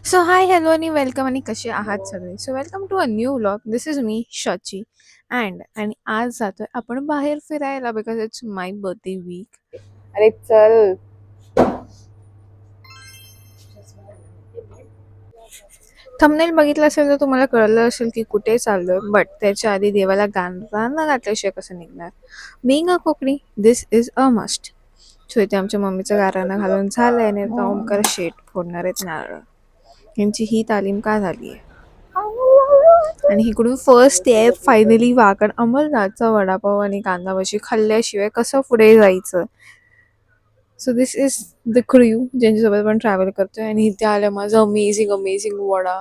So hi hello आणि welcome आणि कसे आहात सगळे. So welcome to a new vlog. This is me Shachi आणि आज जातोय आपण बाहेर फिरायला because it's my birthday week. अरे चल. थंबनेल बघितलं असेल तर तुम्हाला कळलं असेल की कुठे चाललोय, बट त्याच्या आधी देवाला गाणं घातल्याशिवाय कसं निघणार. Being a Konkani this is a must. So इथे आमच्या मम्मीचं गाराणं घालून झालंय आणि आता ओमकार शेट फोडणार आहेत नारळ. यांची ही तालीम का झाली आहे. आणि इकडून फर्स्ट स्टेप फायनली वाकड अंमलनाथचा वडापाव आणि कांदा भजी खाल्ल्याशिवाय कसं पुढे जायचं. So this is the crew ज्यांच्यासोबत आपण ट्रॅव्हल करतोय आणि इथे आलं माझं अमेझिंग अमेझिंग वडा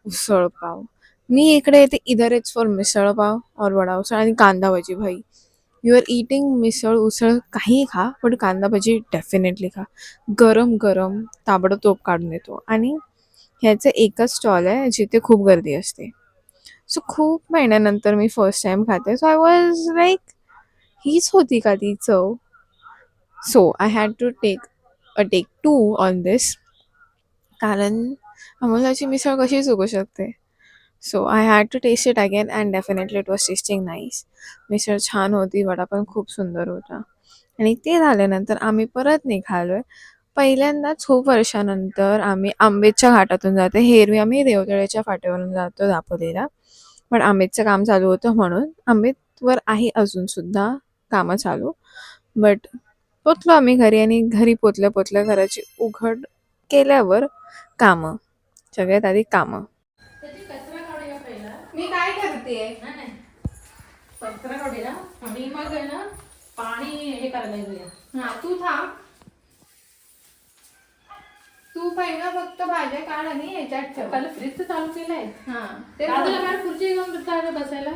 उसळ पाव. मी इकडे येते इधर इट्स फॉर मिसळ पाव और वडा उसळ आणि कांदा भजी. भाई यू आर इटिंग मिसळ उसळ काही खा पण कांदा भजी डेफिनेटली खा. गरम गरम ताबडतोब काढून येतो. आणि ह्याचं एकच स्टॉल आहे जिथे खूप गर्दी असते. सो खूप महिन्यानंतर मी फर्स्ट टाइम खाते. सो आय वॉज लाईक हीच होती का ती चव. So I had to take two on this. कारण अमोलाची मिसळ कशी चुकू शकते. So I had to taste it again and definitely it was tasting nice. मिसळ छान होती, वडा पण खूप सुंदर होता. आणि ते झाल्यानंतर आम्ही परत निघालोय. पहिल्यांदाच खूप वर्षानंतर आम्ही आंबेच्या घाटातून जातो. एरवी आम्ही देवतळ्याच्या फाट्यावरून जातो दापोलीला, पण आंबेचं काम चालू होतं म्हणून आंबेवर आहे अजूनसुद्धा कामं चालू. बट पोचलो आम्ही घरी आणि घरी पोचल्या पोचल्या घराची उघड केल्यावर कामं, सगळ्यात आधी कामं. मी काय करते कचरा काढूया आणि मग आहे ना पाणी हे करायला घेऊया. हा तू थांब. तू पहिला फक्त भाज्या काढ आणि ह्याच्यात ठेव. पहिलं फ्रीज तर चालू केलंय. हा ते बाहेर खुर्ची घेऊन बसायला.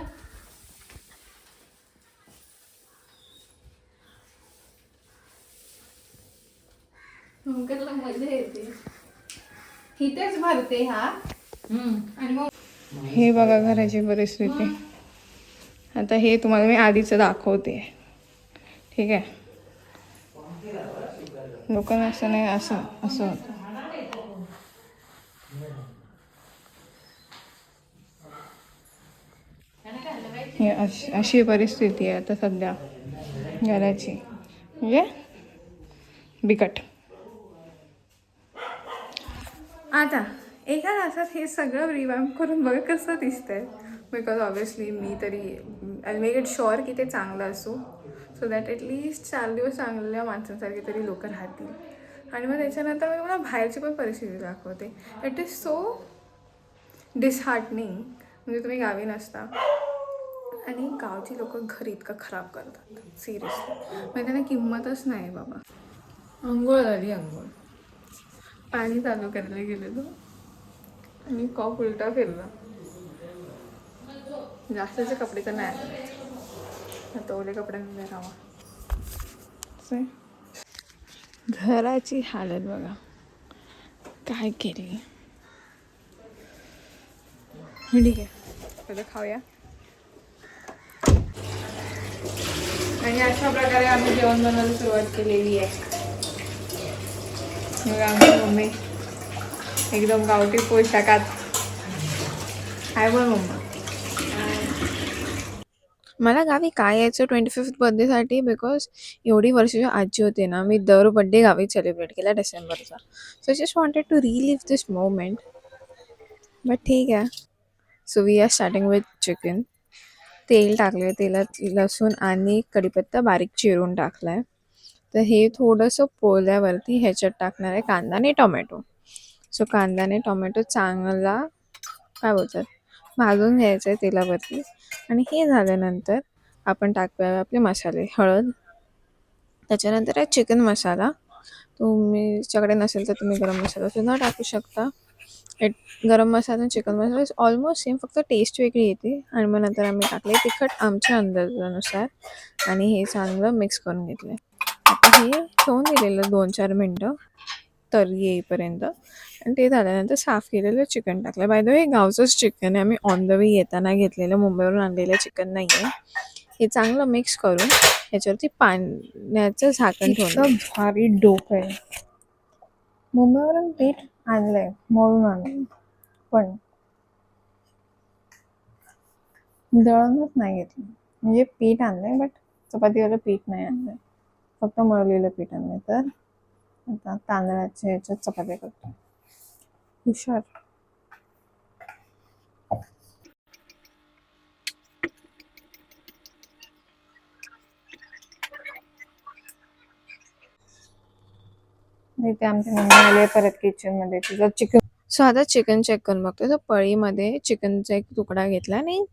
मजा येते. इथेच भरते हा. आणि मग हे बघा घराची परिस्थिती. आता हे तुम्हाला मी आधीचं दाखवते. ठीक आहे. लोकांना असं नाही, असं असं होतं. हे अशी परिस्थिती आहे आता सध्या घराची, म्हणजे बिकट. आता एका तासात हे सगळं रिवॅम्प करून बघा कसं दिसतंय. बिकॉज ऑब्विसली मी तरी आय मेक इट शुअर की ते चांगलं असो, सो दॅट ॲटलिस्ट 4 दिवस चांगल्या माणसांसारखे तरी लोक राहतील. आणि मग त्याच्यानंतर मी मला बाहेरची पण परिस्थिती दाखवते. It is so disheartening. म्हणजे तुम्ही गावी नसता आणि गावची लोक घर इतकं खराब करतात सिरियसली. म्हणजे त्यांना किंमतच नाही बाबा. अंघोळ झाली, अंघोळ पाणी चालू करायला गेलेलो आणि कॉप उलटा फिरला. जास्तचे कपडे तर नाही आले, आता ओले कपड्यांमध्ये राहावा. घराची हालत बघा काय केली. ठीक आहे, पहिलं खाऊया. आणि अशा प्रकारे आम्ही जेवण बनवायला सुरुवात केलेली आहे. मग आमची मम्मी एकदम गावठी पोशाखात. काय बोल मम्मा. मला गावी काय यायचं 25th बर्थडेसाठी, बिकॉज एवढी वर्षाची आजी होते ना, मी दर बड्डे गावी सेलिब्रेट केला डिसेंबरचा. So just wanted to relive this moment. But ठीक आहे. So we are starting with chicken. तेल टाकले, तेलात लसूण आणि कढीपत्ता बारीक चिरून टाकला आहे. तर हे थोडंसं पोळल्यावरती ह्याच्यात टाकणार आहे कांदा आणि टोमॅटो. सो कांदा आणि टोमॅटो चांगला काय बोलतात भाजून घ्यायचं आहे तेलावरती. आणि हे झाल्यानंतर आपण टाकूया आपले मसाले. हळद, त्याच्यानंतर आहे चिकन मसाला. तुमच्याकडे नसेल तर तुम्ही गरम मसाला सुद्धा टाकू शकता. गरम मसाला आणि चिकन मसाला ऑलमोस्ट सेम, फक्त टेस्ट वेगळी येते. आणि मग नंतर आम्ही टाकले तिखट आमच्या अंदाजानुसार आणि हे चांगलं मिक्स करून घेतलं. आता हे ठेवून दिलेलं 2-4 मिनटं तर येईपर्यंत. आणि ते झाल्यानंतर साफ केलेलं चिकन टाकलं. बाय द वे गावचंच चिकन आहे, आम्ही ऑन द वे येताना घेतलेलं, मुंबईवरून आणलेलं चिकन नाही आहे. हे चांगलं मिक्स करून ह्याच्यावरती पाण्याचं झाकण ठेवलं. भारी डोकं आहे. मुंबईवरून पीठ आणलंय, मळून आणलंय, पण दळणच नाही घेतलं. म्हणजे पीठ आणलंय बट चपातीवालं पीठ नाही आणलंय, फक्त मळलेलं पीठ आणलंय. तर आता तांदळाच्या ह्याच्यात चपात्या करतो. हुशार. इथे आमची मम्मी आली आहे परत किचन मध्ये, तिचं चिकन. सो आता चिकन चेक करून बघतोय. तर पळीमध्ये चिकनचा एक तुकडा घेतला आणि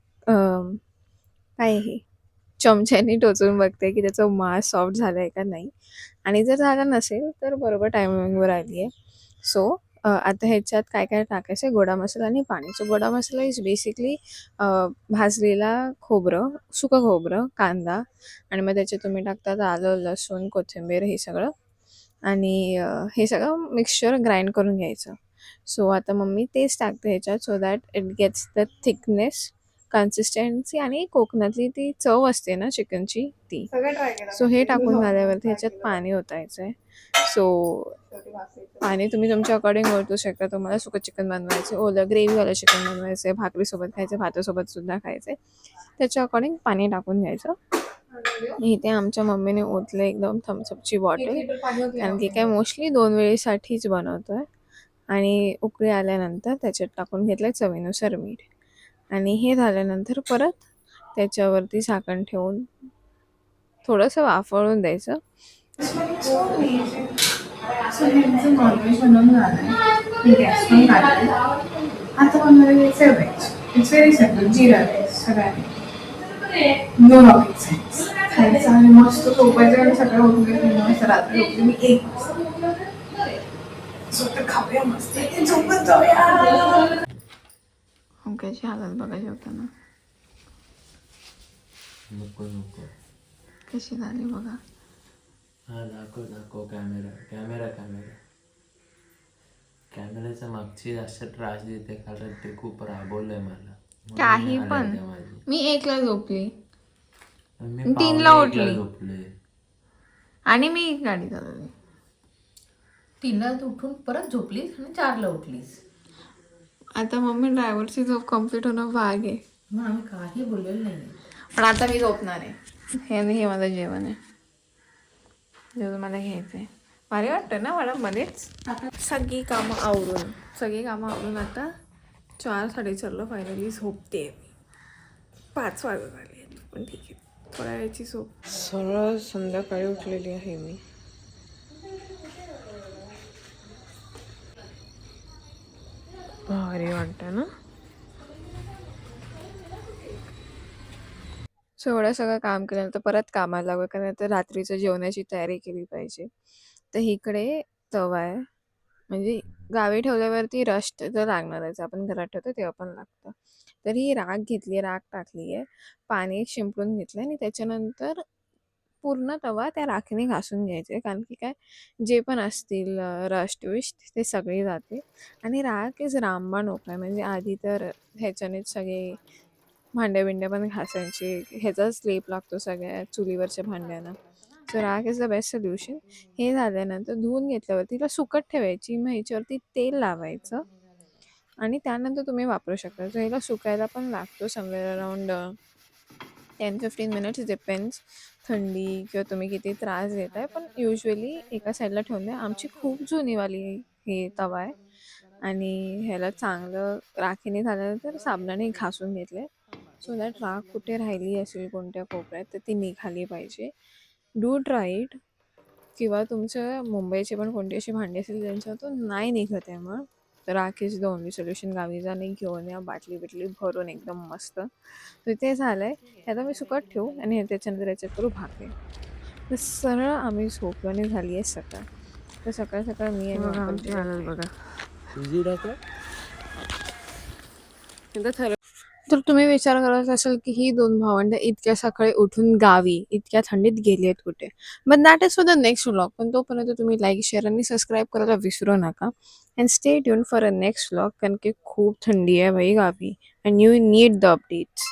काय हे चमच्याने टोचून बघते की त्याचं मांस सॉफ्ट झालंय का नाही. आणि जर झालं नसेल तर बरोबर टायमिंगवर आली आहे. सो आता ह्याच्यात काय काय टाकायचं, गोडा मसाला आणि पाणी. सो गोडा मसाला इज बेसिकली भाजलेला खोबरं, सुकं खोबरं, कांदा, आणि मग त्याच्यात तुम्ही टाकतात आलं, लसूण, कोथिंबीर, हे सगळं. आणि हे सगळं मिक्सचर ग्राइंड करून घ्यायचं. सो आता मम्मी तेच टाकते ह्याच्यात, so that it gets the thickness, consistency आणि कोकणातली ती चव असते ना चिकनची ती. सो हे टाकून झाल्यावरती ह्याच्यात पाणी ओतायचं आहे. सो पाणी तुम्ही तुमच्या अकॉर्डिंग ओतू शकता. तुम्हाला सुकं चिकन बनवायचं, ओलं ग्रेव्हीवालं चिकन बनवायचं आहे, भाकरीसोबत खायचं, भातासोबत सुद्धा खायचं आहे, त्याच्या अकॉर्डिंग पाणी टाकून घ्यायचं. इथे आमच्या मम्मीने ओतलं एकदम थम्सअपची बॉटल, कारण की काय मोस्टली 2 वेळेसाठीच बनवतोय. आणि उकळी आल्यानंतर त्याच्यात टाकून घेतलं चवीनुसार मीठ. आणि हे झाल्यानंतर परत त्याच्यावरती झाकण ठेवून थोडंसं वाफवून द्यायचं. नॉनव्हेज बनवून झालंय, गॅस पण काढले. आता बनवायचं veg. It's very simple, jeera rice सगळ्यांनी, नो रॉकेट सायन्स. खायचं आणि मस्त झोपायचं. आणि सकाळी उठले 3 वाजता, रात्री उठले मी 1 वाजता. स्वतः खाऊया मस्त, झोपत जाऊया. कशी हालत बघा जेवताना, नको नको. कशी झाली बघा. हा दाखव दाखव, कॅमेरा कॅमेरा कॅमेरा. कॅमेऱ्याच्या मागची जास्त त्रास देते, कारण ते खूप राबवलंय मला. काही पण, मी 1ला झोपली, मी 3ला 1:45ला उठली झोपले आणि मी गाडी चालवली. 3ला उठून परत झोपलीस आणि 4ला उठलीस. आता मम्मी ड्रायव्हरची झोप कम्प्लीट होणं भाग आहे. मग आम्ही काही बोललेलं नाही. पण आता मी झोपणार आहे. हे माझं जेवण आहे, जेवण मला घ्यायचं आहे. भारी वाटतं ना मला मध्येच. सगळी कामं आवरून आता 4-4:30ला फायनली झोपते. 5 वाजत आले आहेत, पण ठीक आहे, थोड्या वेळची झोप. सरळ संध्याकाळी उठलेली आहे मी. भारी वाटतं ना. सो एवढं सगळं काम केल्यानंतर परत कामाला लागलं, कारण आता रात्रीचं जेवणाची तयारी केली पाहिजे. तर इकडे तवा आहे, म्हणजे गावी ठेवल्यावरती रश तर लागणारच, आपण घरात ठेवतो तेव्हा पण लागतं. तर ही राख घेतली आहे, राख टाकली आहे, पाणी शिंपडून घेतलं आणि त्याच्यानंतर पूर्ण तवा त्या राखेने घासून घ्यायचे, कारण की काय जे पण असतील रस्ट विस्ट ते सगळे जाते. आणि राख इज रामबाण उपाय, म्हणजे आधी तर ह्याच्यानेच सगळे भांड्या बिंड्या पण घासायचे, ह्याचाच स्लेप लागतो सगळ्या चुलीवरच्या भांड्यांना. सो राख इज द बेस्ट सोल्युशन. हे झाल्यानंतर धुवून घेतल्यावर तिला सुकत ठेवायची, मग ह्याच्यावरती तेल लावायचं आणि त्यानंतर तुम्ही वापरू शकता. सो ह्याला सुकायला पण लागतो समवेअर अराउंड 10-15 मिनिट्स, डिपेंड्स थंडी किंवा तुम्ही किती त्रास देत आहे. पण युजली एका साईडला ठेवून द्या. आमची खूप जुनीवाली हे तवा आहे आणि ह्याला चांगलं राखीने झाल्यानंतर साबणाने घासून घेतले, सो दॅट राख कुठे राहिली असेल कोणत्या कोपऱ्यात तर ती निघाली पाहिजे. Do try it. किंवा तुमच्या मुंबईची पण कोणती अशी भांडी असेल ज्यांच्यातून नाही निघत आहे, मग तर राख इज द ओनली सोल्युशन. गावी जा, नाही घेऊन या बाटली बिटली भरून एकदम मस्त. तर ते झालं आहे, आता मी सुकत ठेवू आणि त्याच्यानंतर याच्यात करू भाकरी. तर सरळ आम्ही झोपलो आणि झाली आहे सकाळ. तर सकाळ सकाळ मी आणि आमची हालत बघा. तर तुम्ही विचार करत असाल की ही 2 भावंडं इतक्या सकाळी उठून गावी इतक्या थंडीत गेली आहेत कुठे. But that is for the next vlog. पण तोपर्यंत तुम्ही लाईक, शेअर आणि सबस्क्राईब करायला विसरू नका. And stay tune for a next vlog, कारण की खूप थंडी आहे भाई गावी and you need the updates.